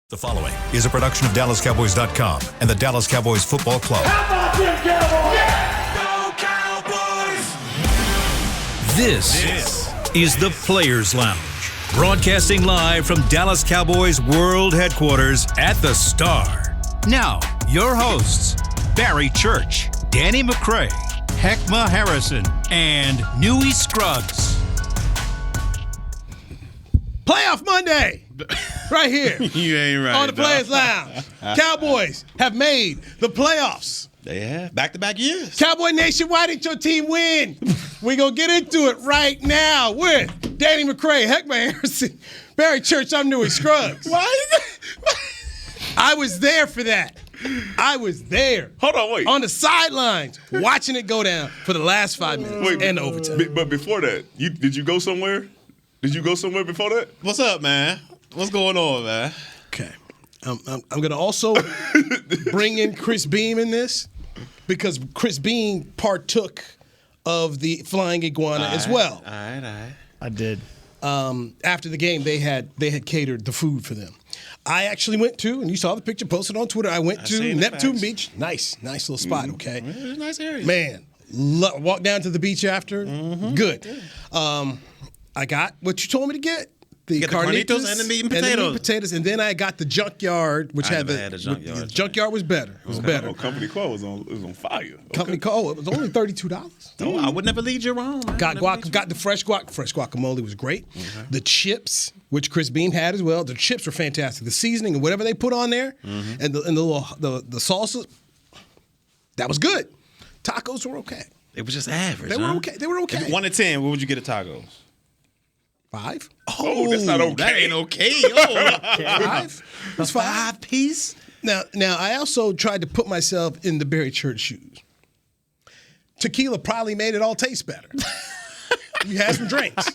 The following is a production of DallasCowboys.com and the Dallas Cowboys Football Club. How about them Cowboys? Yeah! Go Cowboys! This is the Players Lounge, broadcasting live from Dallas Cowboys World Headquarters at the Star. Now, your hosts, Barry Church, Danny McCray, Heckma Harrison, and Newy Scruggs. Playoff Monday, right here. You ain't right. On the Players Lounge. Cowboys have made the playoffs. They have. Back-to-back years. Cowboy Nation, why didn't your team win? We're going to get into it right now with Danny McCray, Heckma Harrison, Barry Church, I'm Newy Scruggs. Why? I was there for that. I was there. Hold on, wait. On the sidelines, watching it go down for the last 5 minutes and overtime. But before that, did you go somewhere? Did you go somewhere before that? What's up, man? What's going on, man? Okay. I'm going to also bring in Chris Beam in this because Chris Beam partook of the flying iguana as well. All right. I did. After the game, they had catered the food for them. I actually went to, and you saw the picture posted on Twitter, I went to Neptune Beach. Nice little spot, okay? It's a nice area. Man, walked down to the beach after. Good. I got what you told me to get. The carnitas and the meat and potatoes. And then I got the junkyard, which I had never had a junkyard. The junkyard was better. It was better. Oh, company call was on fire. Company call, it was only $32. Oh, I would never lead you wrong. Got the fresh guac. Fresh guacamole was great. The chips, which Chris Beam had as well, the chips were fantastic. The seasoning and whatever they put on there, and the salsa, that was good. Tacos were okay. It was just average. They were okay. If 1 to 10, what would you get at tacos? 5. Oh, that's not okay. That ain't okay. Oh, 5. That's 5 piece. Now, I also tried to put myself in the Barry Church shoes. Tequila probably made it all taste better. You had some drinks.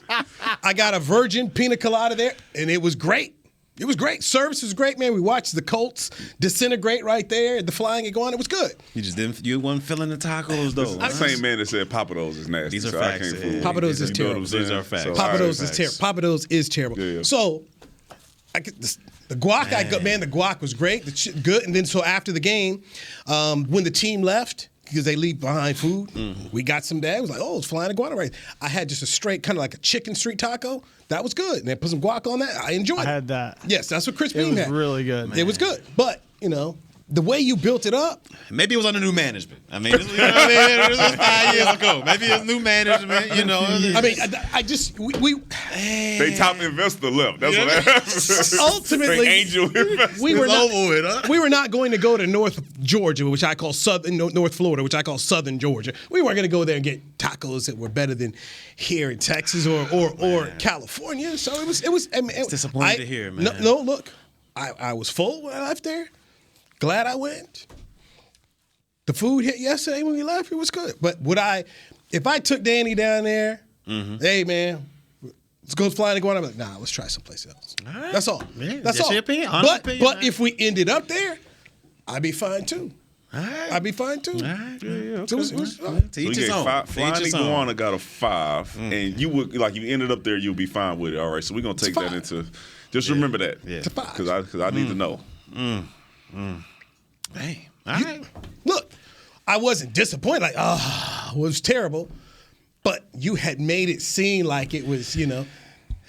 I got a virgin pina colada there, and it was great. It was great. Service was great, man. We watched the Colts disintegrate right there at the flying iguana. It was good. You wasn't feeling the tacos, though. The same man that said Papados is nasty. These are so facts. I can't fool. Papados is terrible. These are facts. Papados is terrible. Papados is terrible. Yeah. So, the guac I got, man, the guac was great. Good. And then so after the game, when the team left, because they leave behind food, we got some bag. It was like, oh, it's flying iguana right. I had just a straight, kind of like a chicken street taco. That was good. And they put some guac on that. I enjoyed it. I had that. Yes, that's what Chris Beam had. It was really good. It was good. But, the way you built it up. Maybe it was under new management. I mean, this was 5 years ago. Maybe it's new management, I mean, They top investor left. That's what happened. Ultimately, Angel investor. we were not going to go to North Georgia, which I call North Florida, which I call Southern Georgia. We weren't going to go there and get tacos that were better than here in Texas or California. So it was. It's disappointing to hear, man. No, look, I was full when I left there. Glad I went. The food hit yesterday when we left. It was good. But if I took Danny down there, hey, man, let's go flying iguana. I'm like, nah, let's try someplace else. All right. That's all. Man, that's all. Your opinion. But if we ended up there, I'd be fine too. All right. I'd be fine too. All right. Yeah, okay. To each his own. Flying iguana got a 5, and you would you ended up there, you'll be fine with it. All right, so we're gonna take that into. Just remember that. Yeah. It's a 5. Because I need to know. Hey, all right. Look, I wasn't disappointed. Like, it was terrible. But you had made it seem like it was, It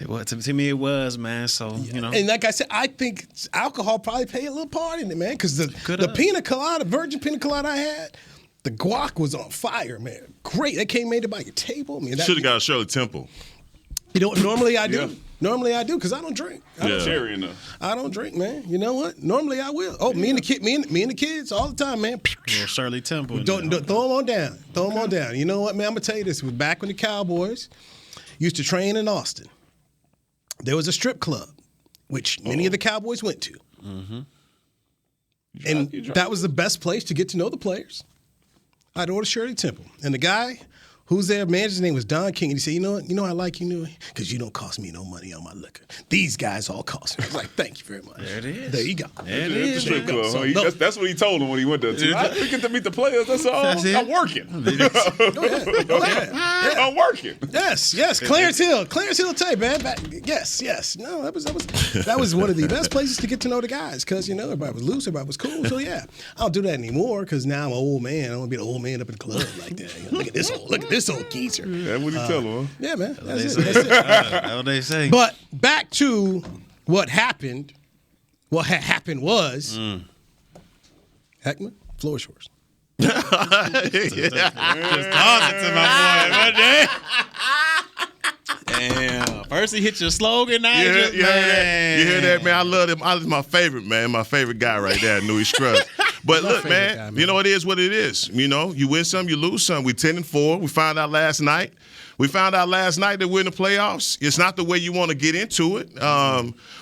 was, to me, it was, man. So, And like I said, I think alcohol probably played a little part in it, man. Because the pina colada, virgin pina colada I had, the guac was on fire, man. Great. They came made it by your table. Should have got a Shirley Temple. Normally I do. Yeah. Normally I do because I don't drink. Cherry enough. I don't drink, man. You know what? Normally I will. Oh, me and the kids all the time, man. Little Shirley Temple. Throw them on down. Throw them on down. You know what, man? I'm gonna tell you this. It was back when the Cowboys used to train in Austin. There was a strip club, which many of the Cowboys went to. And that was the best place to get to know the players. I'd order Shirley Temple. And the guy who's their manager's name was Don King, and he said, you know what? You know I like you, because you don't cost me no money on my liquor. These guys all cost me. I was like, thank you very much. There it is. There you go. There it At the is. strip There you go. club, huh? So, no. That's what he told him when he went there. Too. I didn't get to meet the players. That's all. That's it. I'm working. Oh, yeah. I'm working. Yes. Clarence Hill will tell you, man. Yes. No, that was one of the best places to get to know the guys, because everybody was loose, everybody was cool. So yeah, I don't do that anymore because now I'm an old man. I don't want to be an old man up in the club like that. Look at this old geezer. That's what he tell him. Huh? Yeah, man. That's That's it. That's what they say. But back to what happened. What had happened was Heckman, floor is yours. Just toss it to my boy. Damn. First he hit your slogan, now You you just, hear that, man? I love him. He's my favorite, man. My favorite guy right there, Newey Scruggs. But look, favorite man, guy, man. it is what it is. You win some, you lose some. We're 10-4. We found out last night. That we're in the playoffs. It's not the way you want to get into it.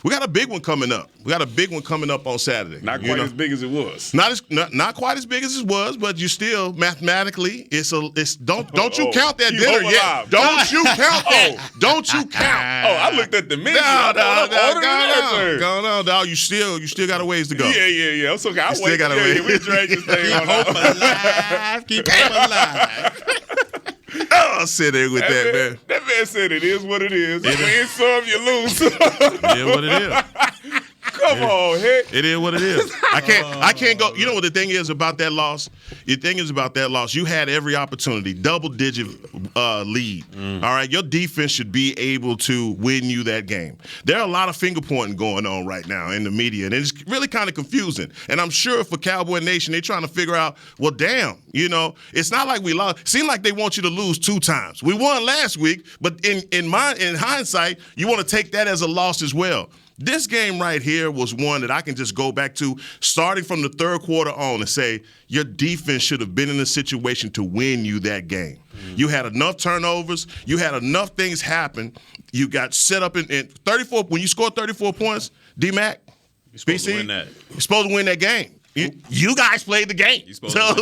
We got a big one coming up. On Saturday. Not quite as big as it was. Not quite as big as it was, but you still mathematically don't you count that You dinner home yet? alive. Don't you count that? Don't you count? Oh, I looked at the menu. Go on, dog. You still got a ways to go. Yeah. It's okay. I'll still wait. gotta wait. We drag this thing on. Keep hope alive. I'll sit there with that, man. That man said it is what it is. You win some, you lose. It is what it is. Come on, Heck. It is what it is. I can't go. You know what the thing is about that loss? The thing is about that loss, you had every opportunity, double-digit lead. All right, your defense should be able to win you that game. There are a lot of finger-pointing going on right now in the media, and it's really kind of confusing. And I'm sure for Cowboy Nation, they're trying to figure out, well, damn, it's not like we lost. It seems like they want you to lose 2 times. We won last week, but in hindsight, you want to take that as a loss as well. This game right here was one that I can just go back to starting from the third quarter on and say your defense should have been in a situation to win you that game. You had enough turnovers. You had enough things happen. You got set up in 34. When you scored 34 points, D-Mac, You're supposed to win that. You're supposed to win that game. You guys played the game. So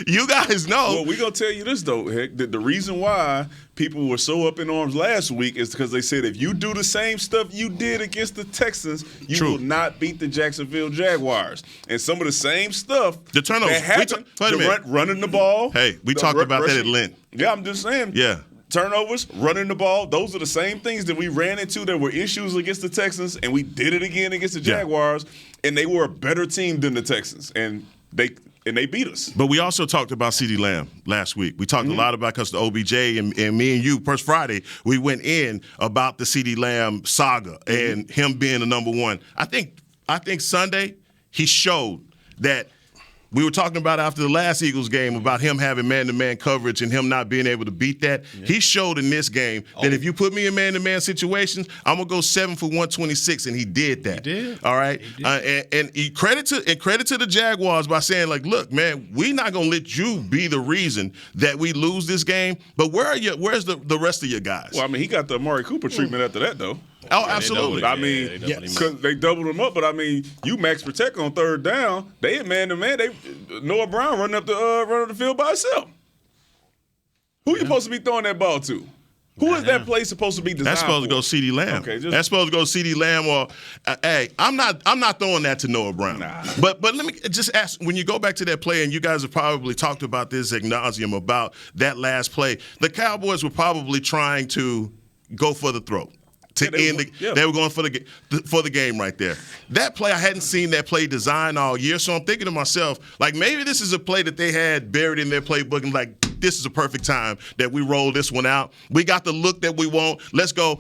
you guys know. Well, we're going to tell you this, though, Heck, that the reason why people were so up in arms last week is because they said if you do the same stuff you did against the Texans, you will not beat the Jacksonville Jaguars. And some of the same stuff The turnovers. that happened, running the ball. Hey, we talked about that at length. Yeah, I'm just saying. Yeah. Turnovers, running the ball, those are the same things that we ran into that were issues against the Texans, and we did it again against the Jaguars, and they were a better team than the Texans, and they beat us. But we also talked about CeeDee Lamb last week. We talked a lot about because the OBJ and me and you, first Friday, we went in about the CeeDee Lamb saga and him being the number one. I think Sunday he showed that. We were talking about after the last Eagles game about him having man-to-man coverage and him not being able to beat that. Yeah. He showed in this game that if you put me in man-to-man situations, I'm gonna go 7 for 126, and he did that. He did. All right, and credit to the Jaguars by saying like, look, man, we're not gonna let you be the reason that we lose this game. But where's the rest of your guys? Well, I mean, he got the Amari Cooper treatment after that, though. Oh, absolutely. I mean, because they doubled him up, but I mean, you max protect on third down. They hit man to man. Noah Brown running up the field by himself. Who you supposed to be throwing that ball to? Who is that play supposed to be designed That's supposed for? to go CeeDee Lamb. Okay, that's supposed to go CeeDee Lamb or hey, I'm not throwing that to Noah Brown. Nah. But let me just ask, when you go back to that play, and you guys have probably talked about this ad nauseum about that last play, the Cowboys were probably trying to go for the throat. They were going for the game right there. That play, I hadn't seen that play designed all year, so I'm thinking to myself, like, maybe this is a play that they had buried in their playbook and like, this is a perfect time that we roll this one out. We got the look that we want. Let's go.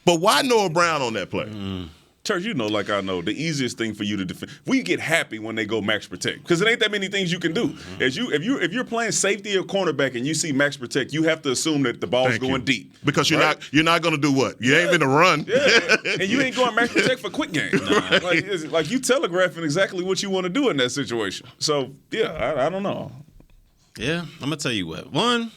But why Noah Brown on that play? Church, you know, like I know, the easiest thing for you to defend. We get happy when they go max protect because it ain't that many things you can do. If you're playing safety or cornerback and you see max protect, you have to assume that the ball's going deep because you're not going to do what? You ain't going to run. Yeah, and you ain't going max protect for quick game. Like you telegraphing exactly what you want to do in that situation. So yeah, I don't know. Yeah, I'm gonna tell you what. One,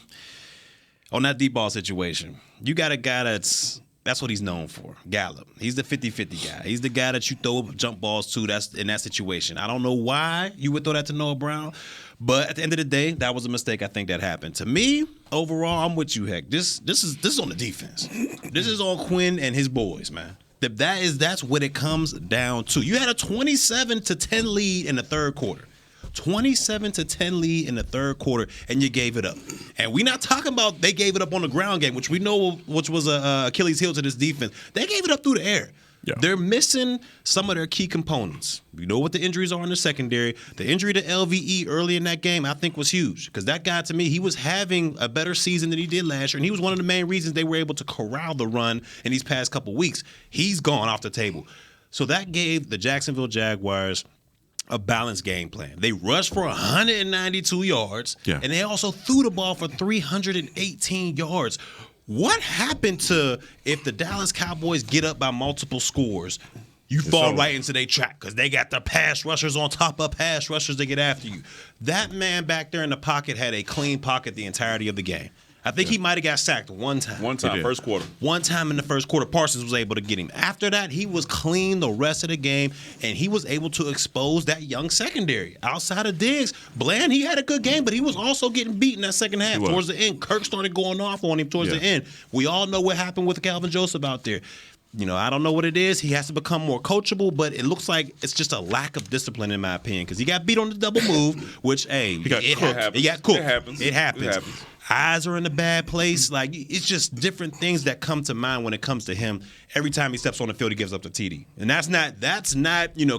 on that deep ball situation, you got a guy that's That's what he's known for, Gallup. He's the 50-50 guy. He's the guy that you throw jump balls to. That's in that situation. I don't know why you would throw that to Noah Brown, but at the end of the day, that was a mistake. I think that happened. To me, overall, I'm with you, Heck. This is on the defense. This is on Quinn and his boys, man. That's what it comes down to. You had a 27-10 lead in the third quarter. 27-10 lead in the third quarter, and you gave it up. And we're not talking about they gave it up on the ground game, which we know which was a Achilles heel to this defense. They gave it up through the air. Yeah. They're missing some of their key components. We know what the injuries are in the secondary. The injury to LVE early in that game, I think, was huge because that guy, to me, he was having a better season than he did last year, and he was one of the main reasons they were able to corral the run in these past couple weeks. He's gone off the table. So that gave the Jacksonville Jaguars a balanced game plan. They rushed for 192 yards, and they also threw the ball for 318 yards. What happened to if the Dallas Cowboys get up by multiple scores, you fall right into their trap because they got the pass rushers on top of pass rushers to get after you. That man back there in the pocket had a clean pocket the entirety of the game. I think he might have got sacked one time. First quarter. One time in the first quarter, Parsons was able to get him. After that, he was clean the rest of the game, and he was able to expose that young secondary. Outside of Diggs, Bland, he had a good game, but he was also getting beat in that second half. Towards the end, Kirk started going off on him towards the end. We all know what happened with Calvin Joseph out there. You know, I don't know what it is. He has to become more coachable, but it looks like it's just a lack of discipline, in my opinion, because he got beat on the double move, which, hey, it got cooked. It happens. Eyes are in a bad place. Like, it's just different things that come to mind when it comes to him. Every time he steps on the field, he gives up the TD. And that's not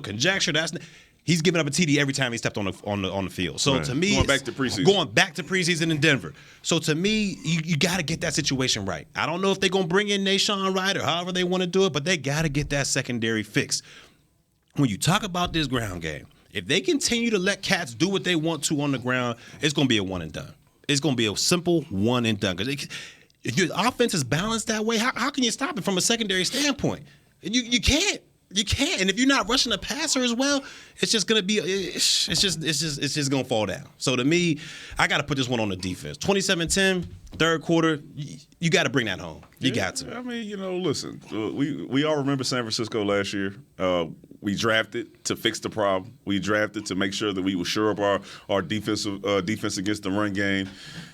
conjecture. He's giving up a TD every time he stepped on the field. So to me, going back to preseason in Denver. So to me, you got to get that situation right. I don't know if they're going to bring in Nashawn Wright or however they want to do it, but they got to get that secondary fixed. When you talk about this ground game, if they continue to let cats do what they want to on the ground, it's going to be a one and done. It's going to be a simple one and done. Because if your offense is balanced that way, how can you stop it from a secondary standpoint? You can't. You can't. And if you're not rushing a passer as well, it's just going to be it's just going to fall down. So to me, I got to put this one on the defense. 27-10, third quarter, you got to bring that home. You got to. I mean, listen, we all remember San Francisco last year. We drafted to fix the problem. We drafted to make sure that we were sure of our defense against the run game.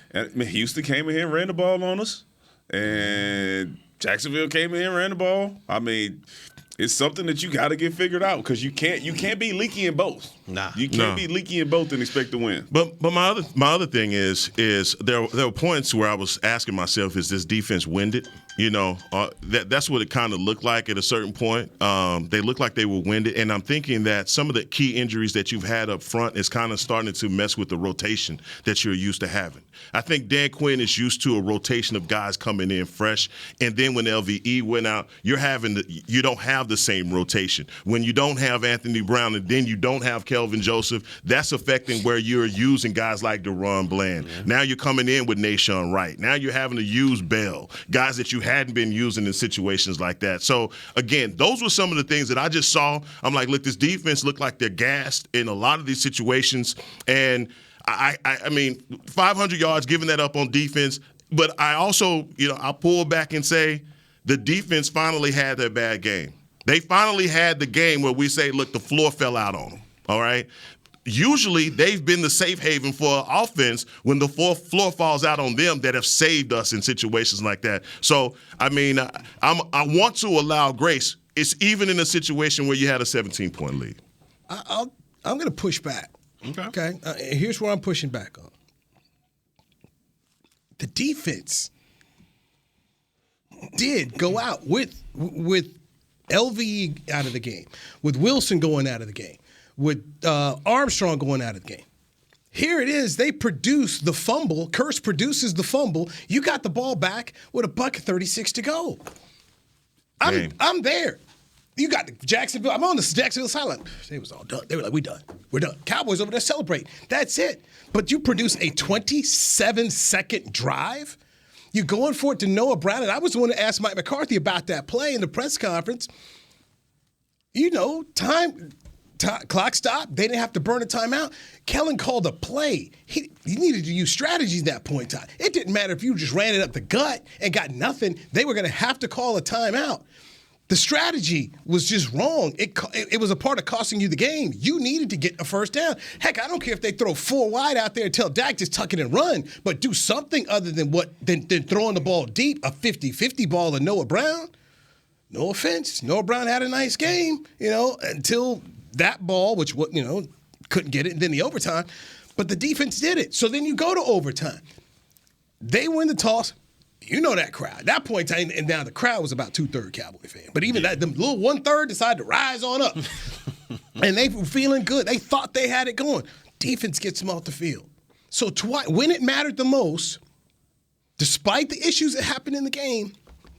And Houston came in here and ran the ball on us. And Jacksonville came in here and ran the ball. I mean, it's something that you got to get figured out because you can't be leaky in both. You can't be leaky in both and expect to win. But my other thing is there were points where I was asking myself, is this defense winded? You know, that's what it kind of looked like at a certain point. They looked like they were winded, and I'm thinking that some of the key injuries that you've had up front is kind of starting to mess with the rotation that you're used to having. I think Dan Quinn is used to a rotation of guys coming in fresh, and then when LVE went out, you don't have the same rotation. When you don't have Anthony Brown and then you don't have Kelvin Joseph, that's affecting where you're using guys like DaRon Bland. Mm-hmm. Now you're coming in with Nashawn Wright. Now you're having to use Bell, guys that you hadn't been using in situations like that. So, again, those were some of the things that I just saw. I'm like, look, this defense looked like they're gassed in a lot of these situations. And, I mean, 500 yards, giving that up on defense. But I also, I'll pull back and say the defense finally had their bad game. They finally had the game where we say, look, the floor fell out on them, all right? Usually they've been the safe haven for offense when the floor falls out on them that have saved us in situations like that. So, I mean, I want to allow grace. It's even in a situation where you had a 17-point lead. I'm going to push back. Okay? Here's where I'm pushing back on. The defense did go out with LVE out of the game, with Wilson going out of the game, with Armstrong going out of the game. Here it is. They produce the fumble. Kearse produces the fumble. You got the ball back with $1:36 to go. I'm there. You got the Jacksonville. I'm on the Jacksonville sideline. They was all done. They were like, we done. We're done. Cowboys over there celebrate. That's it. But you produce a 27-second drive. You're going for it to Noah Brown. And I was the one to ask Mike McCarthy about that play in the press conference. Time Clock stopped. They didn't have to burn a timeout. Kellen called a play. He needed to use strategies at that point in time. It didn't matter if you just ran it up the gut and got nothing. They were going to have to call a timeout. The strategy was just wrong. It was a part of costing you the game. You needed to get a first down. Heck, I don't care if they throw 4 wide out there and tell Dak just tuck it and run, but do something other than than throwing the ball deep, a 50-50 ball to Noah Brown. No offense. Noah Brown had a nice game, until that ball, which, couldn't get it, and then the overtime. But the defense did it. So then you go to overtime. They win the toss. You know that crowd. At that point in time, and now the crowd was about 2/3 Cowboy fan. But even that, the little 1/3 decided to rise on up. And they were feeling good. They thought they had it going. Defense gets them off the field. So when it mattered the most, despite the issues that happened in the game,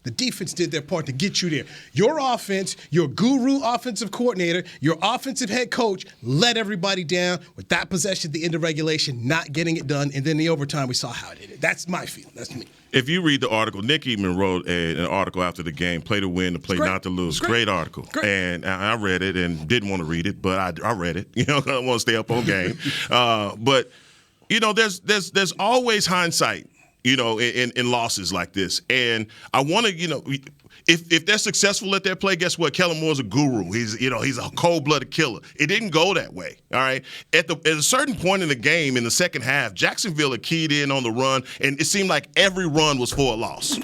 the defense did their part to get you there. Your offense, your guru offensive coordinator, your offensive head coach let everybody down with that possession at the end of regulation, not getting it done. And then the overtime, we saw how it did it. That's my feeling. That's me. If you read the article, Nick even wrote an article after the game, play to win, to play not to lose. Great article. Great. And I read it and didn't want to read it, but I read it. I don't want to stay up on game. But, there's always hindsight. In losses like this. And I want to, if they're successful at their play, guess what? Kellen Moore's a guru. He's a cold-blooded killer. It didn't go that way, all right? At a certain point in the game, in the second half, Jacksonville had keyed in on the run, and it seemed like every run was for a loss.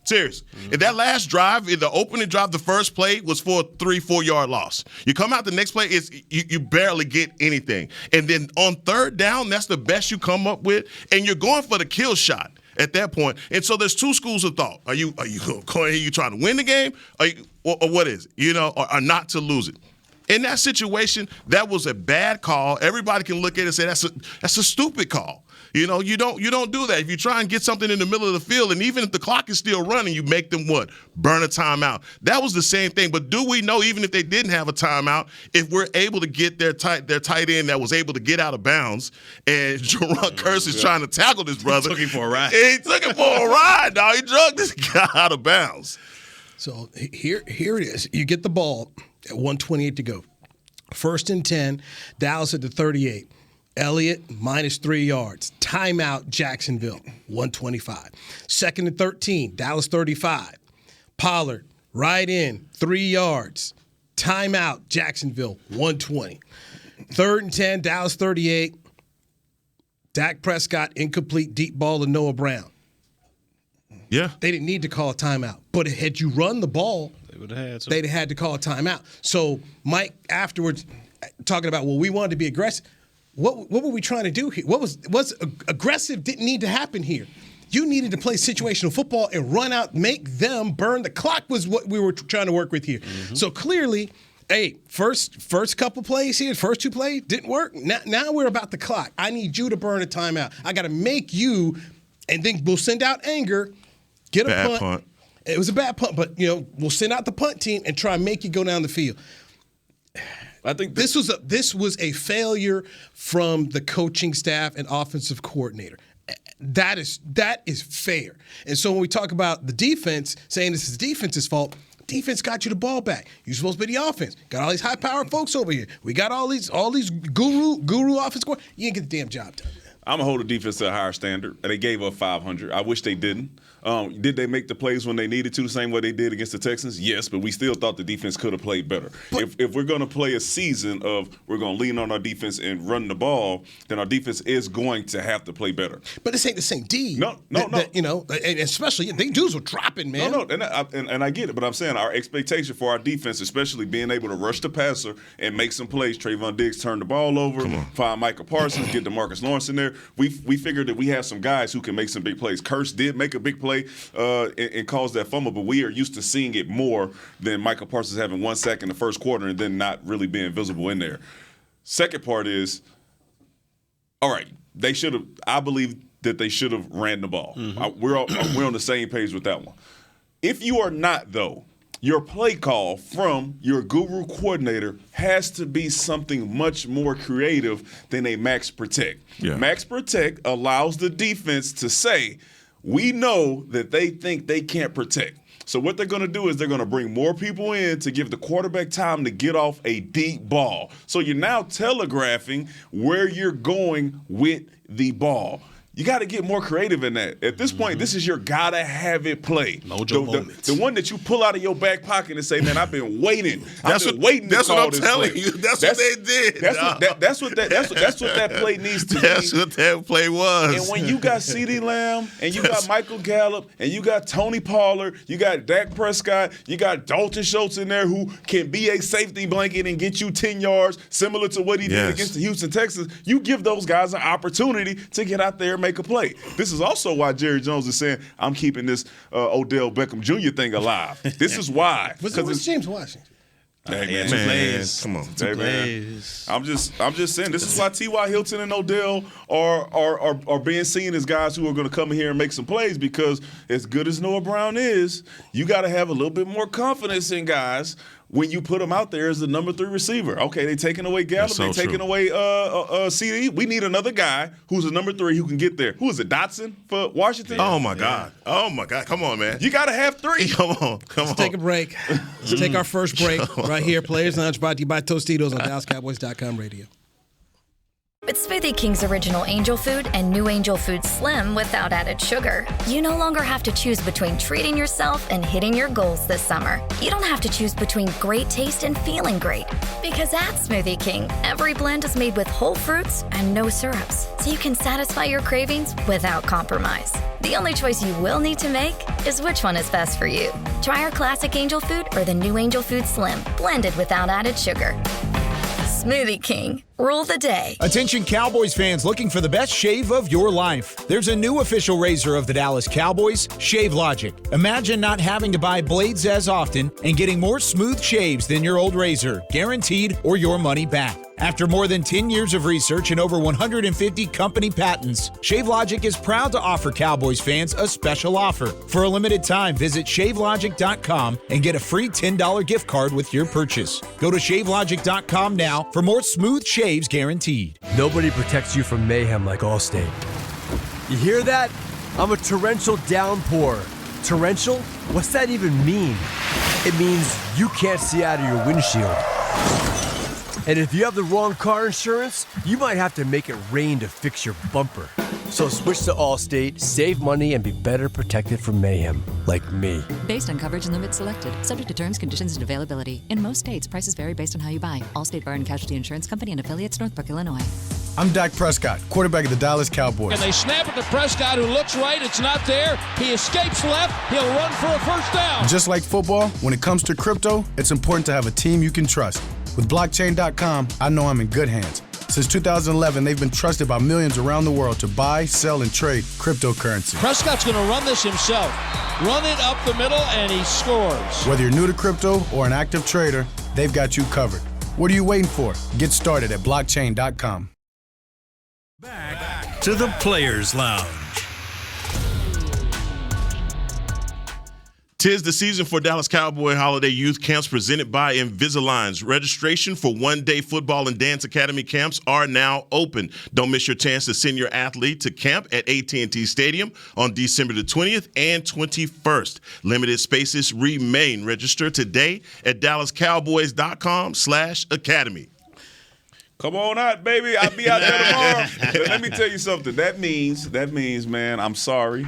Serious. And that last drive, in the opening drive, the first play was for a 3-4 yard loss. You come out the next play, you barely get anything. And then on third down, that's the best you come up with, and you're going for the kill shot at that point. And so there's two schools of thought. Are you trying to win the game, or what is it? Or not to lose it. In that situation, that was a bad call. Everybody can look at it and say that's a stupid call. You don't do that. If you try and get something in the middle of the field, and even if the clock is still running, you make them burn a timeout. That was the same thing. But do we know, even if they didn't have a timeout, if we're able to get their tight end that was able to get out of bounds, and Jerron Kearse is trying to tackle this brother. He took him for a ride. He took him for a ride, dog. He drugged this guy out of bounds. So here it is. You get the ball at 1:28 to go. 1st and 10, Dallas at the 38. Elliott, -3 yards. Timeout, Jacksonville, 125. 2nd and 13, Dallas 35. Pollard, right in, 3 yards. Timeout, Jacksonville, 120. 3rd and 10, Dallas 38. Dak Prescott, incomplete deep ball to Noah Brown. Yeah. They didn't need to call a timeout. But had you run the ball, they'd have had to call a timeout. So Mike afterwards talking about, we wanted to be aggressive. What were we trying to do here? What was aggressive didn't need to happen here. You needed to play situational football and run out, make them burn. The clock was what we were trying to work with here. Mm-hmm. So clearly, first couple plays here, first 2 plays didn't work. Now we're about the clock. I need you to burn a timeout. I got to make you, and then we'll send out anger, get a punt. It was a bad punt, but we'll send out the punt team and try and make you go down the field. I think this was a failure from the coaching staff and offensive coordinator. That is fair. And so when we talk about the defense, saying this is the defense's fault, defense got you the ball back. You're supposed to be the offense. Got all these high-powered folks over here. We got all these guru offense coordinators. You ain't get the damn job done. I'm going to hold the defense to a higher standard. They gave up 500. I wish they didn't. Did they make the plays when they needed to, the same way they did against the Texans? Yes, but we still thought the defense could have played better. If we're going to play a season of we're going to lean on our defense and run the ball, then our defense is going to have to play better. But this ain't the same D. No. And especially, they dudes were dropping, man. No, and I get it, but I'm saying our expectation for our defense, especially being able to rush the passer and make some plays. Trayvon Diggs turn the ball over, find Micah Parsons, get DeMarcus Lawrence in there. We figured that we have some guys who can make some big plays. Kearse did make a big play and caused that fumble, but we are used to seeing it more than Micah Parsons having 1 sack in the first quarter and then not really being visible in there. Second part is, all right, I believe that they should have ran the ball. Mm-hmm. We're on the same page with that one. If you are not, though, your play call from your guru coordinator has to be something much more creative than a max protect. Yeah. Max protect allows the defense to say, we know that they think they can't protect. So what they're going to do is they're going to bring more people in to give the quarterback time to get off a deep ball. So you're now telegraphing where you're going with the ball. You got to get more creative in that. At this point, this is your gotta-have-it play. Mojo moment. The one that you pull out of your back pocket and say, man, I've been waiting. That's I've been waiting to what call I'm this telling play. you. That's what they did. That's what that play needs to be. That's what that play was. And when you got CeeDee Lamb and you got Michael Gallup and you got Tony Pollard, you got Dak Prescott, you got Dalton Schultz in there who can be a safety blanket and get you 10 yards, similar to what he did against the Houston Texans, you give those guys an opportunity to get out there and make a play. This is also why Jerry Jones is saying, I'm keeping this Odell Beckham Jr. thing alive. This is why. What's James Washington? Hey, man, come on. Hey, man. I'm just saying, this is why T.Y. Hilton and Odell are being seen as guys who are going to come in here and make some plays, because as good as Noah Brown is, you got to have a little bit more confidence in guys when you put them out there as the number 3 receiver. Okay, they taking away Gallup, they taking away CD. We need another guy who's a number 3 who can get there. Who is it, Dotson for Washington? Oh, my God. Oh, my God. Come on, man. You got to have 3. Come on. Let's take a break. Let's take our first break right here. Players Lounge brought to you by Tostitos on DallasCowboys.com radio. With Smoothie King's original Angel Food and new Angel Food Slim without added sugar, you no longer have to choose between treating yourself and hitting your goals this summer. You don't have to choose between great taste and feeling great. Because at Smoothie King, every blend is made with whole fruits and no syrups, so you can satisfy your cravings without compromise. The only choice you will need to make is which one is best for you. Try our classic Angel Food or the new Angel Food Slim, blended without added sugar. Smoothie King. Rule the day. Attention Cowboys fans looking for the best shave of your life. There's a new official razor of the Dallas Cowboys, Shave Logic. Imagine not having to buy blades as often and getting more smooth shaves than your old razor, guaranteed or your money back. After more than 10 years of research and over 150 company patents, ShaveLogic is proud to offer Cowboys fans a special offer. For a limited time, visit ShaveLogic.com and get a free $10 gift card with your purchase. Go to ShaveLogic.com now for more smooth shaves guaranteed. Nobody protects you from mayhem like Allstate. You hear that? I'm a torrential downpour. Torrential? What's that even mean? It means you can't see out of your windshield. And if you have the wrong car insurance, you might have to make it rain to fix your bumper. So switch to Allstate, save money, and be better protected from mayhem, like me. Based on coverage and limits selected, subject to terms, conditions, and availability. In most states, prices vary based on how you buy. Allstate Bar and Casualty Insurance Company and affiliates, Northbrook, Illinois. I'm Dak Prescott, quarterback of the Dallas Cowboys. And they snap it to Prescott, who looks right. It's not there. He escapes left. He'll run for a first down. Just like football, when it comes to crypto, it's important to have a team you can trust. With blockchain.com, I know I'm in good hands. Since 2011, they've been trusted by millions around the world to buy, sell, and trade cryptocurrency. Prescott's going to run this himself. Run it up the middle, and he scores. Whether you're new to crypto or an active trader, they've got you covered. What are you waiting for? Get started at blockchain.com. Back to the Players Lounge. 'Tis the season for Dallas Cowboy Holiday Youth Camps presented by Invisaligns. Registration for one-day football and dance academy camps are now open. Don't miss your chance to send your athlete to camp at AT&T Stadium on December the 20th and 21st. Limited spaces remain. Register today at dallascowboys.com/academy. Come on out, baby. I'll be out there tomorrow. Let me tell you something. That means, man, I'm sorry.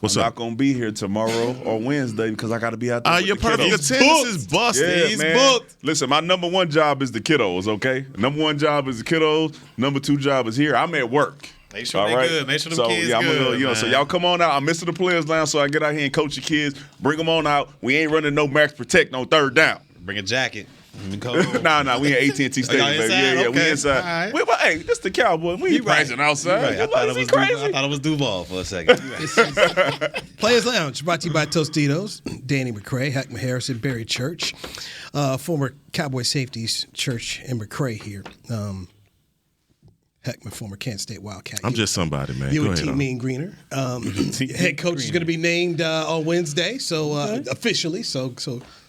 What's I'm up? not going to be here tomorrow or Wednesday because I got to be out there with Your the perfect kiddos. attendance is busted. Yeah, He's man. booked. Listen, my number one job is the kiddos, okay? Number one job is the kiddos. Number two job is here. I'm at work. Make sure they're good. Make sure them kids I'm good, gonna, so y'all come on out. I'm missing the Players Lounge so I can get out here and coach your kids. Bring them on out. We ain't running no max protect on third down. Bring a jacket. Nah, we in AT&T Stadium, baby. Inside? Yeah, Okay. we inside. Right. Well, hey, this the Cowboy. We ain't practicing outside. Right. I thought it was Duval for a second. Players Lounge brought to you by Tostitos. Danny McCray, Hackman Harrison, Barry Church, former Cowboy Safeties Church in McCray here. Heckman, former Kansas State Wildcat. I'm just somebody, man. You Go and ahead. Team Mean Greener. Head coach is going to be named on Wednesday, so officially. So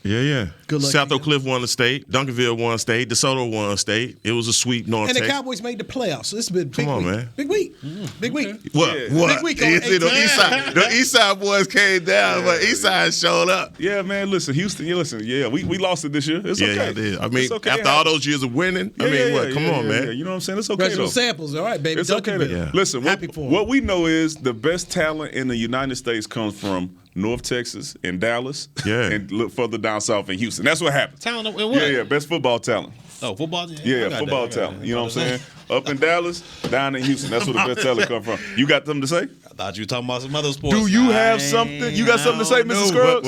Yeah. Good luck South to you. Oak Cliff won the state. Duncanville won state. DeSoto won state. It was a sweep. North And the Texas. Cowboys made the playoffs. So this has been a big Come on, week. man. Big week. Big week. What? Yeah. What? Big week on You see, the 18. East Side boys came down, but East Side showed up. Yeah, man. Listen, Houston. We lost it this year. It's okay. Yeah, I did. I mean, It's okay. after all those years of winning, Come on, man. Yeah. You know what I'm saying? It's okay. Regional though. samples. All right, baby. It's okay. Duncanville. Yeah. Listen, Happy for 'em. what we know is the best talent in the United States comes from North Texas and Dallas. Yeah. And look further down south in Houston. That's what happens. Talent in what? Yeah. Best football talent. Oh, football? Yeah, I got football that. I got talent. that. You know what I'm saying? Up in Dallas, down in Houston. That's where the best talent come from. You got something to say? I thought you were talking about some other sports. Do you have something? You got something to say, Mr. Scruggs?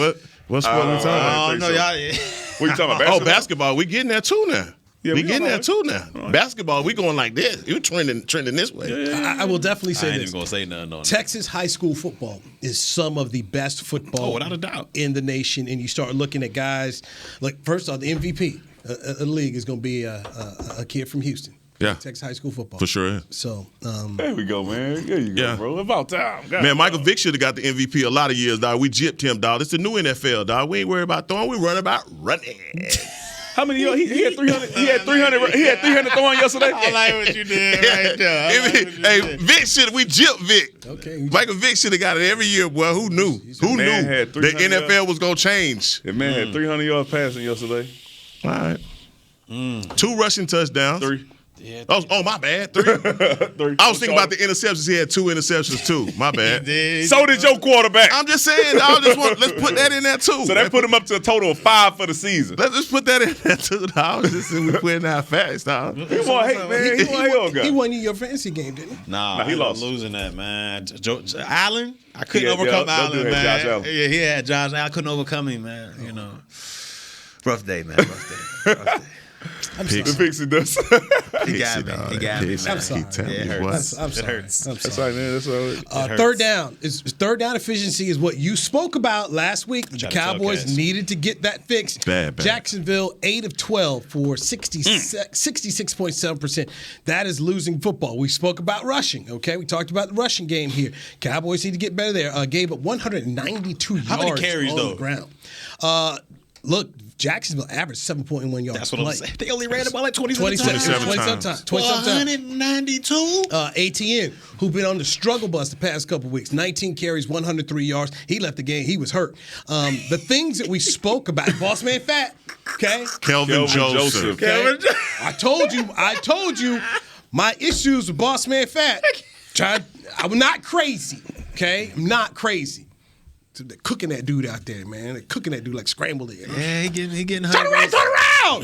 What's what we talking about? Oh, no, y'all. What you talking about? Oh, basketball. We getting there too now. Yeah, we we getting all there right. too now. Basketball, we going like this. You trending this way. I will definitely I say ain't this. even going to say nothing on it. Texas high school football is some of the best football Oh, without a doubt. in the nation. And you start looking at guys, like first off, the MVP of the league is going to be a kid from Houston. Yeah. Texas high school football. For sure. So, There we go, man. There you go, Yeah. bro. About time. God. Man, Michael Vick should have got the MVP a lot of years, dog. We gypped him, dog. It's the new NFL, dog. We ain't worried about throwing. We run about running. How many yards? He had 300. He had 300. He had 300 throwing yesterday. I like what you did right there. Hey, Vic should. We gypped Vic. Okay. Michael Vick should have got it every year, boy. Who knew? Who Man knew had the 300 NFL was gonna change? That man had 300 yards passing yesterday. All right. 2 rushing touchdowns. 3. Oh, my bad. 3. 3. I was thinking about the interceptions. He had 2 interceptions too. My bad. So did your quarterback. I'm just saying. Let's put that in there too. So that put him up to a total of 5 for the season. Let's just put that in there too, dog. Just we putting out facts, dog. He won, hey, man. He won hell, guy. he won you your fantasy game, didn't he? Nah, he lost. Losing that, man. Allen? I couldn't Yeah, overcome that dude Allen, had man. Josh Allen. Yeah, he had Josh. I couldn't overcome him, man. You know. Rough day, man. Rough day. The Pixie does. He got me. He got me. I'm sorry. It hurts. I'm sorry. It hurts. I'm That's sorry. right, man. That's all right. Third down efficiency is what you spoke about last week. The Try to tell Cowboys guys. needed to get that fixed. Bad. Jacksonville 8 of 12 for 66.7%. That is losing football. We spoke about rushing. Okay, we talked about the rushing game here. Cowboys need to get better there. Gave up 192 How many yards carries, on though? the ground. Look, Jacksonville averaged 7.1 yards. That's per what I'm play. saying. They only ran about like 27 27 times. times. 192? ATN, who's been on the struggle bus the past couple weeks, 19 carries, 103 yards. He left the game. He was hurt. The things that we spoke about, Boss Man Fat, okay? Kelvin Joseph. Okay? I told you my issues with Boss Man Fat. I'm not crazy, okay? I'm not crazy. So they're cooking that dude out there, man. They're cooking that dude like scrambled eggs. Yeah, he getting Turn around! Oh,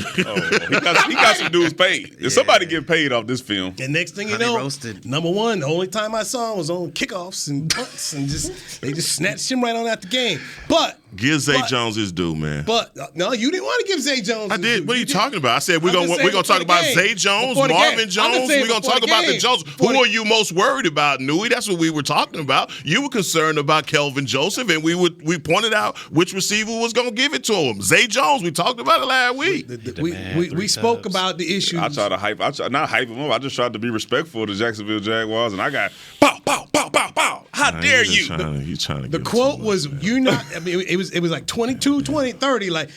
he got some dudes paid. If somebody get paid off this film. And next thing you Honey know, roasted. number one, the only time I saw him was on kickoffs and punts, and they just snatched him right on out the game. But Give Zay Jones his due, man. no, you didn't want to give Zay Jones. I his did. due. What are you did. talking about? I said we're I'm gonna just saying talk before about the game. Zay Jones, Before the game. Marvin I'm Jones. just saying We're gonna before talk the about the game. Jones. Before Who are you most worried about, Newey? That's what we were talking about. You were concerned about Kelvin Joseph, and we pointed out which receiver was gonna give it to him. Zay Jones. We talked about it last week. We spoke about the issues. I try to not hype him up. I just tried to be respectful of the Jacksonville Jaguars, and I got pow, pow, pow, pow, pow. How dare you? He's trying to The give it quote to was, him. "You not." I mean, it was like 22, 20, 30. Like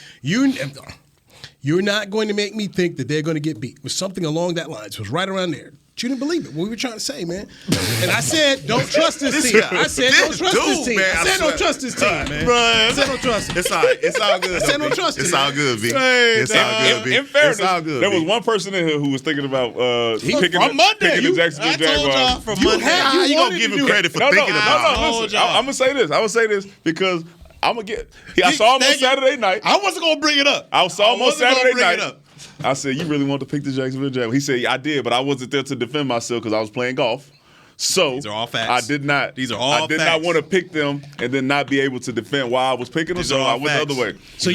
you're not going to make me think that they're going to get beat. It was something along that line. It was right around there. But you didn't believe it. What we were trying to say, man. And I said, don't trust this team. I said, don't trust this team. man, I said, don't trust this team, man. I said, don't trust it. It's all right. It's all good. I said, don't trust it. It's all good, V. It's all good, V. In fairness, It's all good. there was V. one person in here who was thinking about picking from Monday. the Jacksonville I told y'all Jaguars. from Monday. How you gonna wanted give to him do credit for No, thinking about it? listen. I'm gonna say this. I would say this because I'm gonna get. I saw him on Saturday night. I wasn't going to bring it up. I saw him on wasn't gonna Saturday bring it night. up. I said, "You really want to pick the Jacksonville Jaguars?" He said, "I did, but I wasn't there to defend myself because I was playing golf." So These are all facts. I did not. These are all I did not facts. want to pick them and then not be able to defend why I was picking them. These So are all I went the facts. other way. So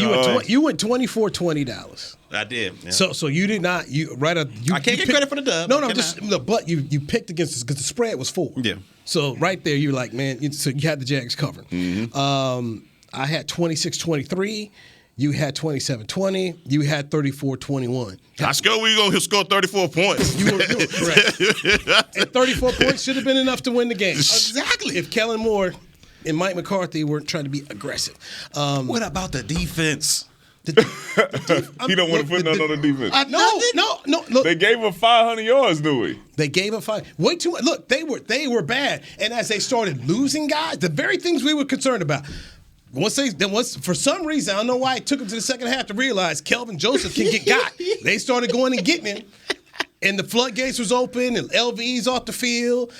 you went 24-20 Dallas. I did. Yeah. So you did not. You right. You, I can't get credit for the dub. No, I no, cannot. just no. But you picked against us because the spread was 4. Yeah. So right there, you're like, man. So you had the Jags covered. I had 26-23. You had 27-20. You had 34-21. I score we gonna score 34 points. You were correct. And 34 points should have been enough to win the game. Exactly. If Kellen Moore and Mike McCarthy weren't trying to be aggressive. What about the defense? He don't want to put nothing on the defense. No. Look, they gave him 500 yards, Dewey. They gave him 5. Way too much. Look, they were bad. And as they started losing guys, the very things we were concerned about. Once for some reason, I don't know why it took them to the second half to realize Kelvin Joseph can get got. They started going and getting him. And the floodgates was open, and LV's off the field.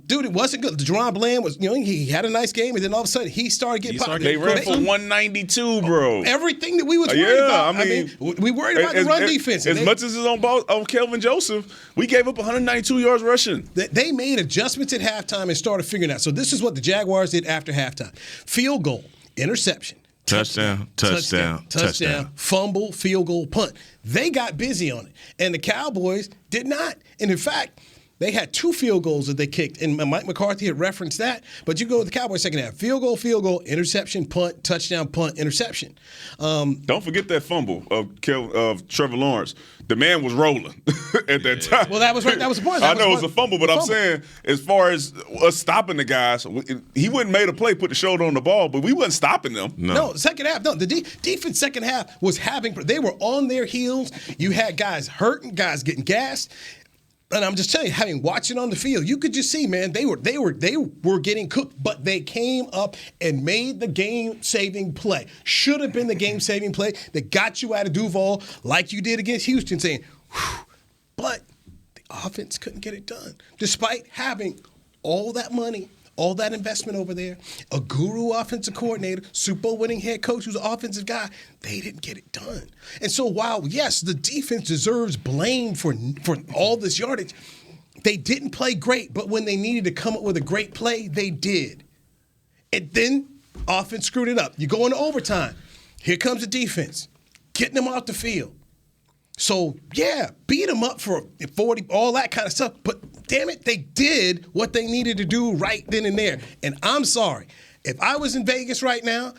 Dude, it wasn't good. Deron Bland was, he had a nice game, and then all of a sudden he started getting popped. They ran for 192, bro. Everything that we was worried about. I mean, we worried about the run defense. As much as it's on Kelvin Joseph, we gave up 192 yards rushing. They made adjustments at halftime and started figuring out. So this is what the Jaguars did after halftime. Field goal, interception. Touchdown. Fumble, field goal, punt. They got busy on it. And the Cowboys did not. And in fact, they had 2 field goals that they kicked. And Mike McCarthy had referenced that. But you go with the Cowboys second half. Field goal, interception, punt, touchdown, punt, interception. Don't forget that fumble of Trevor Lawrence. The man was rolling at that time. Well, that was right. That was the point. I know it was a fumble, but I'm saying as far as us stopping the guys, he wouldn't made a play, put the shoulder on the ball, but we wasn't stopping them. No, second half. No, the defense second half was they were on their heels. You had guys hurting, guys getting gassed. And I'm just telling you, having watched it on the field, you could just see, man, they were getting cooked, but they came up and made the game-saving play. Should have been the game-saving play that got you out of Duval like you did against Houston, saying, whew. But the offense couldn't get it done, despite having all that money, all that investment over there, a guru offensive coordinator, Super Bowl winning head coach who's an offensive guy. They didn't get it done. And so while, yes, the defense deserves blame for all this yardage, they didn't play great, but when they needed to come up with a great play, they did. And then offense screwed it up. You go into overtime. Here comes the defense, getting them off the field. So, yeah, beat them up for 40, all that kind of stuff. But, damn it, they did what they needed to do right then and there. And I'm sorry. If I was in Vegas right now,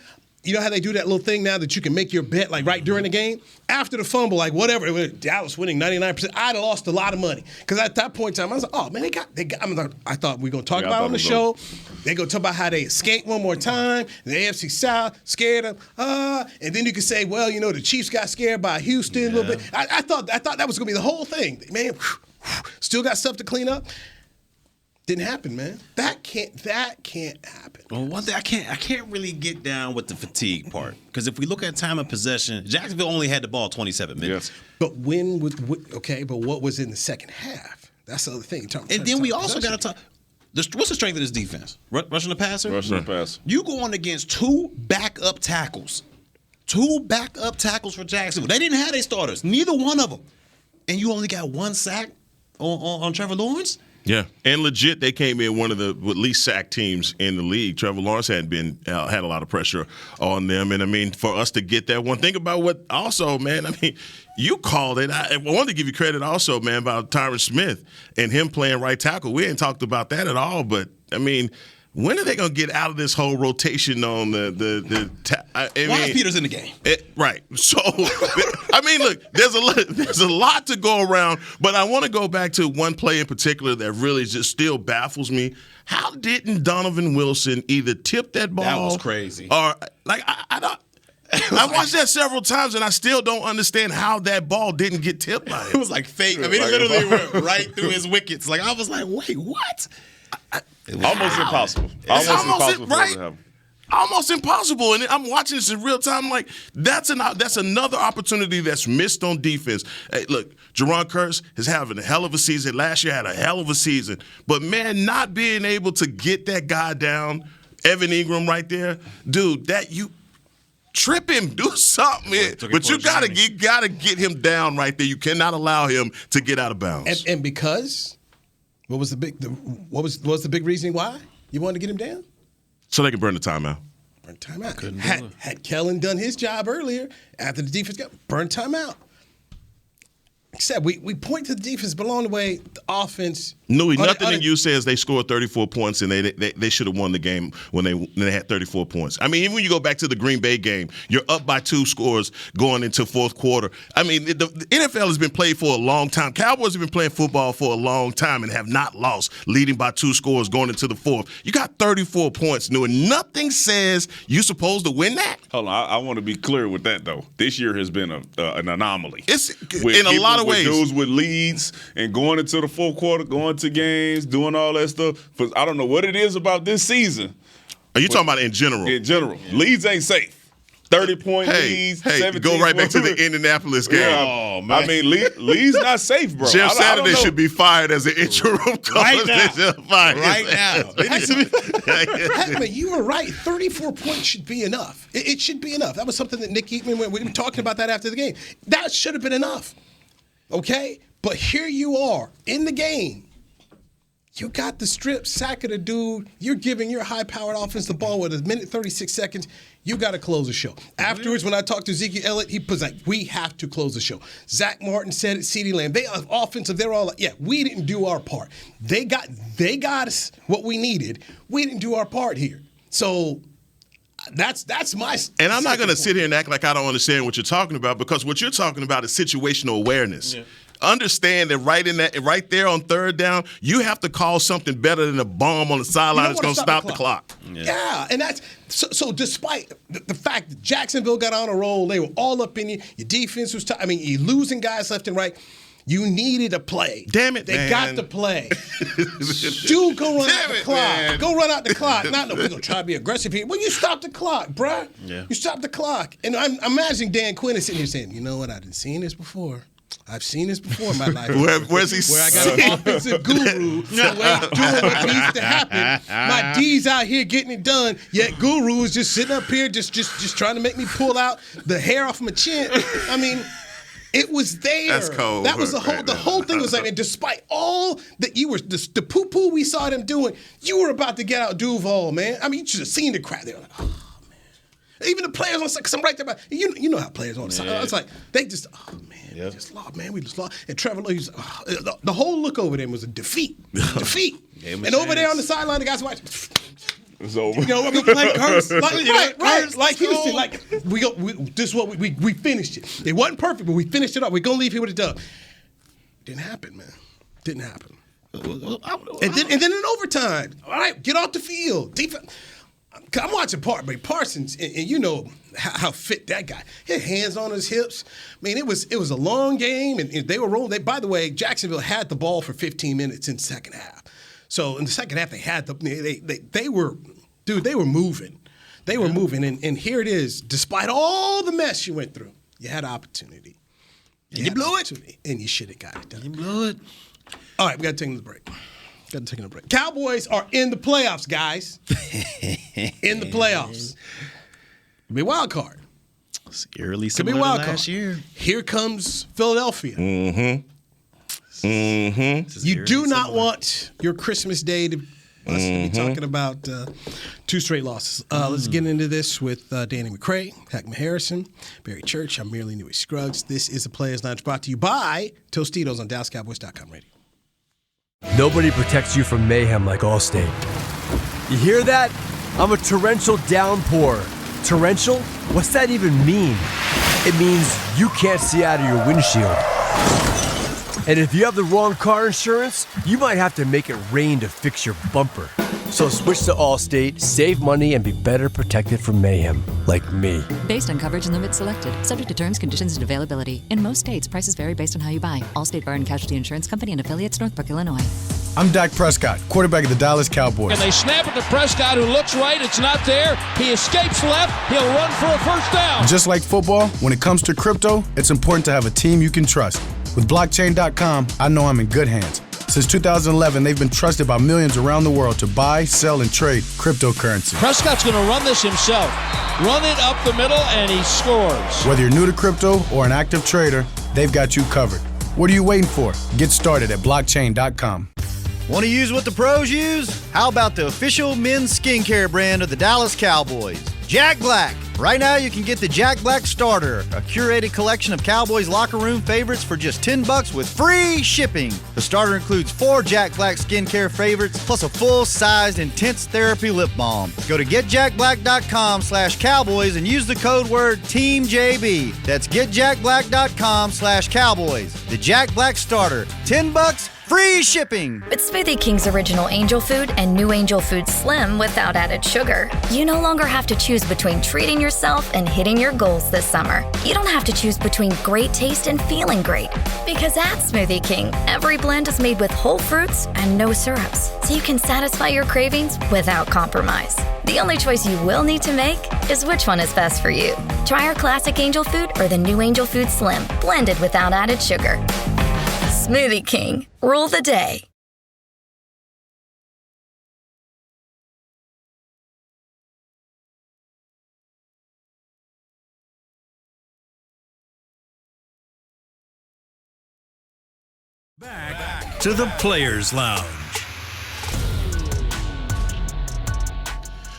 you know how they do that little thing now that you can make your bet, like, right during the game? After the fumble, like, whatever, Dallas winning 99%, I'd have lost a lot of money. Because at that point in time, I was like, oh, man, I thought we were going to talk about it on the show. They're going to talk about how they escaped one more time. The AFC South scared them. And then you could say, well, the Chiefs got scared by Houston a little bit. I thought that was going to be the whole thing. Man, still got stuff to clean up. Didn't happen, man. That can't happen. Well, one thing I can't really get down with the fatigue part, because if we look at time of possession, Jacksonville only had the ball 27 minutes. Yes. But but what was in the second half? That's the other thing. And then we also got to talk. What's the strength of this defense? Rushing the passer? Rushing the passer. You going against 2 backup tackles. 2 backup tackles for Jacksonville. They didn't have their starters. Neither one of them. And you only got 1 sack on Trevor Lawrence? Yeah, and legit, they came in one of the least sacked teams in the league. Trevor Lawrence had a lot of pressure on them, and I mean, for us to get that one, think about what also, man. I mean, you called it. I wanted to give you credit also, man, about Tyron Smith and him playing right tackle. We ain't talked about that at all, but I mean, when are they gonna get out of this whole rotation on Why is Peters in the game? Right. So, I mean, look, there's a lot to go around, but I want to go back to one play in particular that really just still baffles me. How didn't Donovan Wilson either tip that ball? That was crazy. Or like I watched that several times, and I still don't understand how that ball didn't get tipped by him. It was like fake. I mean, it literally went right through his wickets. Like I was like, wait, what? Almost impossible. Almost impossible. And I'm watching this in real time. Like that's another opportunity that's missed on defense. Hey, look, Jerron Kearse is having a hell of a season. Last year had a hell of a season. But man, not being able to get that guy down, Evan Ingram right there, dude, that you trip him, do something. But you gotta get him down right there. You cannot allow him to get out of bounds. And because. What was the big reasoning why you wanted to get him down? So they can burn the timeout. Burn timeout. Had Kellen done his job earlier after the defense got burned timeout. said, we point to the defense, but along the way, the offense. Newey, nothing in you says they scored 34 points and they should have won the game when they had 34 points. I mean, even when you go back to the Green Bay game, you're up by 2 scores going into fourth quarter. I mean, the NFL has been played for a long time. Cowboys have been playing football for a long time and have not lost, leading by 2 scores going into the fourth. You got 34 points, Newey. Nothing says you're supposed to win that. Hold on, I want to be clear with that, though. This year has been an anomaly. It's in a lot of ways. Dudes with leads and going into the fourth quarter, going to games, doing all that stuff. I don't know what it is about this season. Are you talking about in general? In general. Yeah. Leads ain't safe. 30-point leads, 17. Go right back to the Indianapolis game. Yeah. Oh, man. I mean, leads not safe, bro. Jeff Saturday should be fired as an interim coach. Right now. Right now. Heckman, you were right. 34 points should be enough. It should be enough. That was something that Nick Eatman, we were talking about that after the game. That should have been enough. Okay? But here you are in the game. You got the strip, sack of the dude. You're giving your high-powered offense the ball with 1:36 seconds. You got to close the show. Afterwards, when I talked to Ezekiel Elliott, he was like, we have to close the show. Zach Martin said it, CeeDee Lamb. They are offensive. They're all like, yeah, we didn't do our part. They got us what we needed. We didn't do our part here. So that's my. And I'm not going to sit here and act like I don't understand what you're talking about, because what you're talking about is situational awareness. Yeah. Understand that right there on third down, you have to call something better than a bomb on the sideline that's going to stop the clock. Yeah, and that's so despite the fact that Jacksonville got on a roll, they were all up in you. Your defense was tough. I mean, you're losing guys left and right. You needed a play. Damn it, They got the play. Dude, go run out the clock. Man. Go run out the clock. We're going to try to be aggressive here. Well, you stop the clock, bruh. Yeah. You stop the clock. And I'm imagining Dan Quinn is sitting here saying, you know what, I didn't see this before. I've seen this before in my life. Where's he? Where I got an offensive guru doing what needs to happen. My D's out here getting it done. Yet Guru is just sitting up here, just trying to make me pull out the hair off my chin. I mean, it was there. That's cold. That was the whole thing was like, and despite all that you were, the poo-poo we saw them doing, you were about to get out Duval, man. I mean, you should have seen the crowd. They were like, oh. Even the players on the side, because I'm right there. You know how players on the side. It's like, they just, oh, man, we just lost, man. We just lost. And Trevor Lawrence, the whole look over them was a defeat. Defeat. And over there on the sideline, the guys watching. It's over. You know, I mean, like Hurst. Right. Like Houston. Like, this is what we finished it. It wasn't perfect, but we finished it up. We're going to leave here with a dub. Didn't happen, man. Didn't happen. And then in overtime, all right, get off the field. Defense. I'm watching Parsons, and you know how fit that guy. His hands on his hips. I mean, it was a long game, and they were rolling. By the way, Jacksonville had the ball for 15 minutes in the second half. So in the second half, they were moving. They were moving, and here it is. Despite all the mess you went through, you had opportunity. And you blew it. And you should have got it done. You blew it. All right, we got to take a break. Cowboys are in the playoffs, guys. In the playoffs. Could be a wild card. It's eerily similar to last year. Here comes Philadelphia. Mm-hmm. Mm-hmm. You do not want your Christmas day to be talking about 2 straight losses. Let's get into this with Danny McCray, Heckman Harrison, Barry Church. I'm merely Newey Scruggs. This is the Players Lounge, brought to you by Tostitos on DallasCowboys.com radio. Nobody protects you from mayhem like Allstate. You hear that? I'm a torrential downpour. Torrential? What's that even mean? It means you can't see out of your windshield. And if you have the wrong car insurance, you might have to make it rain to fix your bumper. So switch to Allstate, save money, and be better protected from mayhem, like me. Based on coverage and limits selected, subject to terms, conditions, and availability. In most states, prices vary based on how you buy. Allstate Bar and Casualty Insurance Company and affiliates, Northbrook, Illinois. I'm Dak Prescott, quarterback of the Dallas Cowboys. And they snap it to Prescott, who looks right. It's not there. He escapes left. He'll run for a first down. Just like football, when it comes to crypto, it's important to have a team you can trust. With blockchain.com, I know I'm in good hands. Since 2011, they've been trusted by millions around the world to buy, sell, and trade cryptocurrency. Prescott's going to run this himself. Run it up the middle, and he scores. Whether you're new to crypto or an active trader, they've got you covered. What are you waiting for? Get started at blockchain.com. Want to use what the pros use? How about the official men's skincare brand of the Dallas Cowboys? Jack Black. Right now, you can get the Jack Black Starter, a curated collection of Cowboys locker room favorites for just $10 with free shipping. The starter includes 4 Jack Black skincare favorites, plus a full-sized intense therapy lip balm. Go to getjackblack.com/Cowboys and use the code word TEAMJB. That's getjackblack.com/Cowboys. The Jack Black Starter, $10, free shipping. With Smoothie King's original Angel Food and new Angel Food Slim without added sugar, you no longer have to choose between treating yourself and hitting your goals this summer. You don't have to choose between great taste and feeling great. Because at Smoothie King, every blend is made with whole fruits and no syrups, so you can satisfy your cravings without compromise. The only choice you will need to make is which one is best for you. Try our classic Angel Food or the new Angel Food Slim, blended without added sugar. Smoothie King, rule the day. Back to the Players Lounge.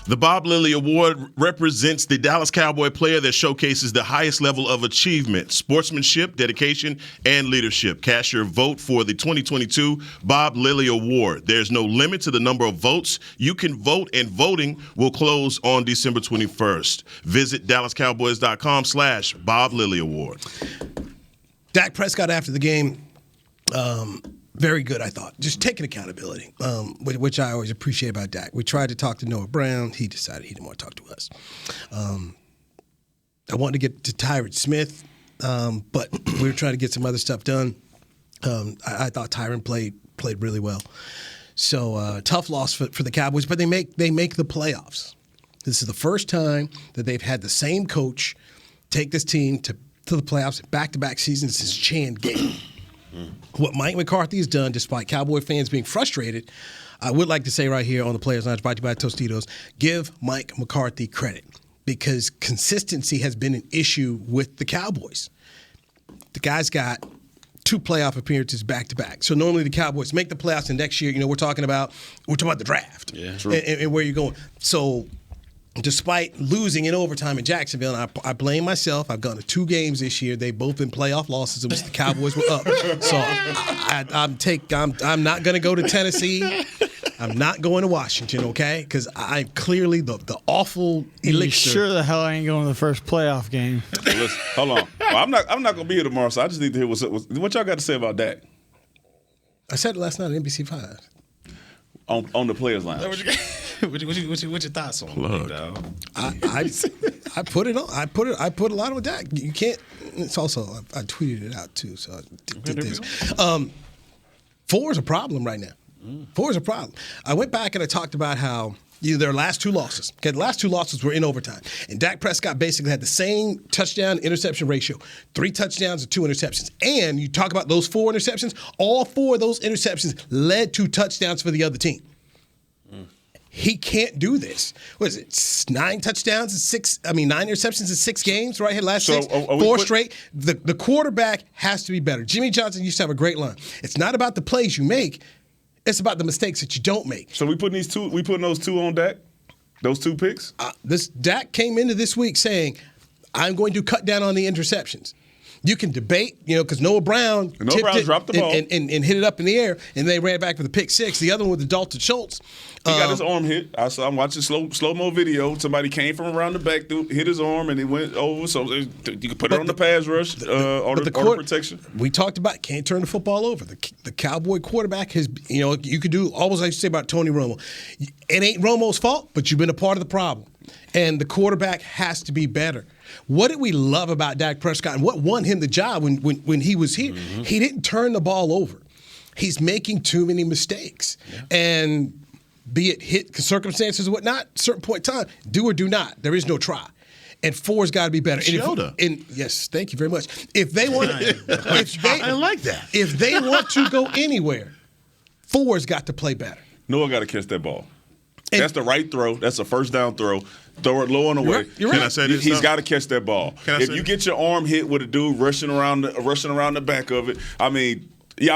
The Bob Lilly Award represents the Dallas Cowboy player that showcases the highest level of achievement, sportsmanship, dedication, and leadership. Cast your vote for the 2022 Bob Lilly Award. There's no limit to the number of votes you can vote, and voting will close on December 21st. Visit DallasCowboys.com/Bob Lilly Award. Dak Prescott after the game, very good, I thought. Just taking accountability, which I always appreciate about Dak. We tried to talk to Noah Brown. He decided he didn't want to talk to us. I wanted to get to Tyron Smith, but we were trying to get some other stuff done. I thought Tyron played really well. So tough loss for the Cowboys, but they make the playoffs. This is the first time that they've had the same coach take this team to the playoffs back-to-back seasons since Chan Gailey. What Mike McCarthy has done, despite Cowboy fans being frustrated, I would like to say right here on the Players Lounge, brought to you by Tostitos, give Mike McCarthy credit, because consistency has been an issue with the Cowboys. The guy's got 2 playoff appearances back-to-back. So normally the Cowboys make the playoffs, and next year, we're talking about the draft and where you're going. So despite losing in overtime in Jacksonville, and I blame myself. I've gone to 2 games this year. They've both been playoff losses in which the Cowboys were up. So I'm not going to go to Tennessee. I'm not going to Washington, okay? Because I'm clearly the awful elixir. Sure the hell I ain't going to the first playoff game. Listen, hold on. Well, I'm not going to be here tomorrow, so I just need to hear what y'all got to say about Dak. I said it last night on NBC5. On the Players Lounge. What's your thoughts on it, dog? I put it on. I put a lot on Dak. You can't. It's also I tweeted it out too. So I did this. 4 is a problem right now. 4 is a problem. I went back and I talked about how their last 2 losses. Okay, the last 2 losses were in overtime, and Dak Prescott basically had the same touchdown-interception ratio: 3 touchdowns and 2 interceptions. And you talk about those 4 interceptions. All 4 of those interceptions led to touchdowns for the other team. He can't do this. What is it? 9 touchdowns and 9 interceptions in 6 games, right here, last 6, 4 straight. The quarterback has to be better. Jimmy Johnson used to have a great line. It's not about the plays you make. It's about the mistakes that you don't make. So we putting those 2 on Dak? Those 2 picks? This Dak came into this week saying, I'm going to cut down on the interceptions. You can debate, because Noah Brown dropped the ball and hit it up in the air, and they ran back for the pick 6. The other one with the Dalton Schultz. He got his arm hit. I'm watching slow-mo video. Somebody came from around the back, hit his arm, and it went over. So you can put it on the pass rush or the protection. We talked about can't turn the football over. The Cowboy quarterback has, you could do always like you say about Tony Romo. It ain't Romo's fault, but you've been a part of the problem. And the quarterback has to be better. What did we love about Dak Prescott and what won him the job when he was here? Mm-hmm. He didn't turn the ball over. He's making too many mistakes. Yeah. And be it hit circumstances or whatnot, certain point in time, do or do not. There is no try. And 4's got to be better. Yes, thank you very much. If they want, I like that. If they want to go anywhere, 4's got to play better. Noah got to catch that ball. That's the right throw. That's a first down throw. Throw it low and away. You're right. Can I say this? He's got to catch that ball. If you get your arm hit with a dude rushing around the back of it, I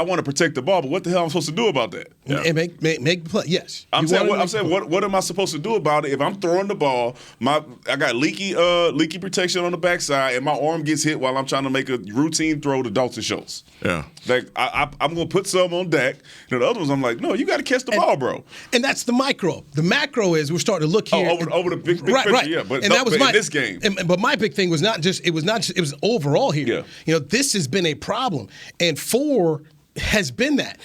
want to protect the ball, but what the hell am I supposed to do about that? and make the play. Yes. I'm saying what am I supposed to do about it if I'm throwing the ball? I got leaky protection on the backside, and my arm gets hit while I'm trying to make a routine throw to Dalton Schultz. Yeah. Like I'm gonna put some on Dak. And the other ones, I'm like, no, you got to catch the ball, bro. And that's the micro. The macro is we're starting to look here over the big picture. Right. Yeah, but and that was in this game. But my big thing was not just it was overall here. Yeah. This has been a problem, and 4 has been that.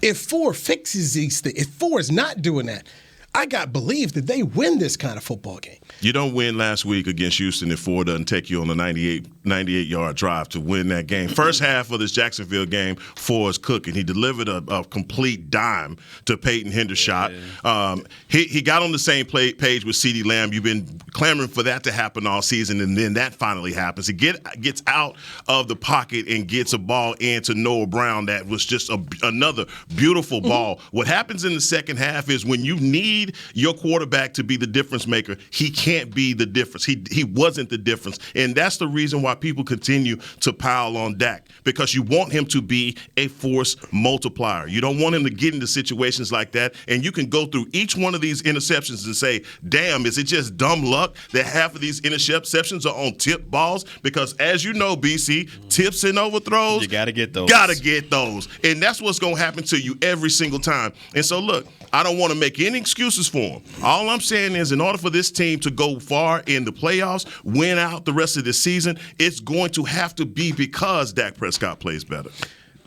If 4 fixes these things, if 4 is not doing that, I got belief that they win this kind of football game. You don't win last week against Houston if 4 doesn't take you on a 98-yard drive to win that game. First half of this Jacksonville game, 4 is cooking. He delivered a complete dime to Peyton Hendershot. He got on the same page with CeeDee Lamb. You've been clamoring for that to happen all season, and then that finally happens. He gets out of the pocket and gets a ball into Noah Brown that was just another beautiful ball. What happens in the second half is when you need your quarterback to be the difference maker, he can't be the difference. He wasn't the difference. And that's the reason why people continue to pile on Dak, because you want him to be a force multiplier. You don't want him to get into situations like that. And you can go through each one of these interceptions and say, damn, is it just dumb luck that half of these interceptions are on tip balls? Because as you know, BC, tips and overthrows, you got to get those. And that's what's going to happen to you every single time. And so, look, I don't want to make any excuses for him. All I'm saying is, in order for this team to go far in the playoffs, win out the rest of the season, it's going to have to be because Dak Prescott plays better.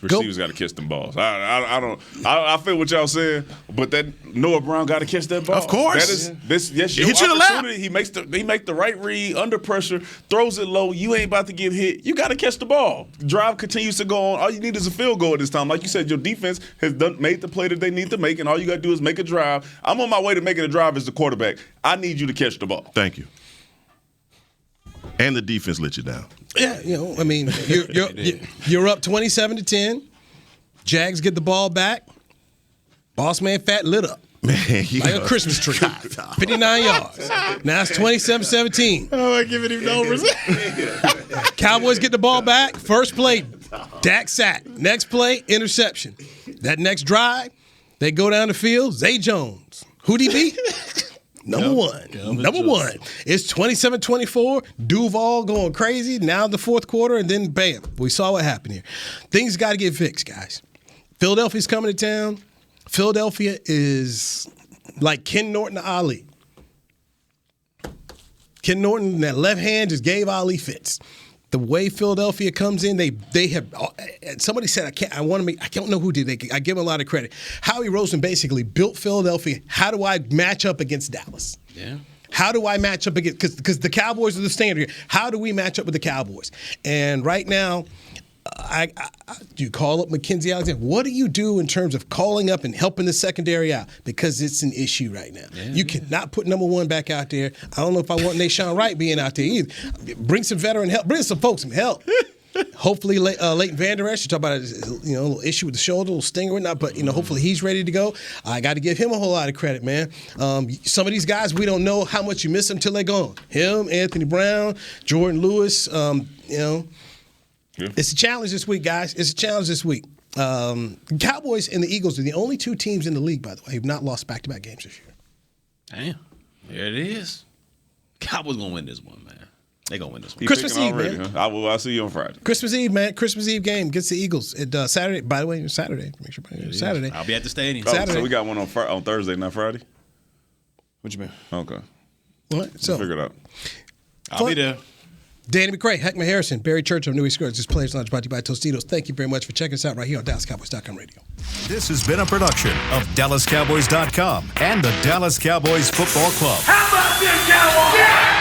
Receivers got to catch them balls. I feel what y'all saying, but that Noah Brown got to catch that ball. Of course, that is your opportunity. He makes the right read under pressure, throws it low. You ain't about to get hit. You got to catch the ball. Drive continues to go on. All you need is a field goal at this time. Like you said, your defense has made the play that they need to make, and all you got to do is make a drive. I'm on my way to making a drive as the quarterback. I need you to catch the ball. Thank you. And the defense let you down. Yeah, I mean, you're up 27-10. Jags get the ball back. Boss man Fat lit up. Man, like a Christmas tree. 59 yards. Now it's 27-17. Oh, I'm giving him numbers. Cowboys get the ball back. First play, Dak sack. Next play, interception. That next drive, they go down the field. Zay Jones. Who'd he beat? Number one. It's 27-24. Duval going crazy. Now the fourth quarter, and then bam. We saw what happened here. Things got to get fixed, guys. Philadelphia's coming to town. Philadelphia is like Ken Norton to Ali. Ken Norton, that left hand just gave Ali fits. The way Philadelphia comes in, they have. Somebody said I don't know who did. I give him a lot of credit. Howie Roseman basically built Philadelphia. How do I match up against Dallas? Yeah. How do I match up against? Because the Cowboys are the standard here. How do we match up with the Cowboys? And right now, you call up Mackenzie Alexander. What do you do in terms of calling up and helping the secondary out? Because it's an issue right now. Yeah. You cannot put number one back out there. I don't know if I want Nashawn Wright being out there either. Bring some veteran help. Bring some folks some help. Hopefully, Leighton Vander Esch, you talk about a little issue with the shoulder, a little stinger, whatnot, but hopefully he's ready to go. I got to give him a whole lot of credit, man. Some of these guys, we don't know how much you miss them until they're gone. Him, Anthony Brown, Jordan Lewis, It's a challenge this week, guys. It's a challenge this week. Cowboys and the Eagles are the only two teams in the league, by the way, who've not lost back-to-back games this year. Damn. There it is. Cowboys going to win this one, man. They're going to win this one. Christmas Eve, already, man. Huh? I'll see you on Friday. Christmas Eve, man. Christmas Eve game against the Eagles. Saturday, by the way, Saturday. Make sure Saturday. I'll be at the stadium. Saturday. So we got one on Thursday, not Friday? What you mean? Okay. What? So figure it out. I'll be there. Danny McCray, Heckman Harrison, Barry Church of New East Coast. This Players Lounge brought to you by Tostitos. Thank you very much for checking us out right here on DallasCowboys.com radio. This has been a production of DallasCowboys.com and the Dallas Cowboys Football Club. How about this, Cowboys? Yeah!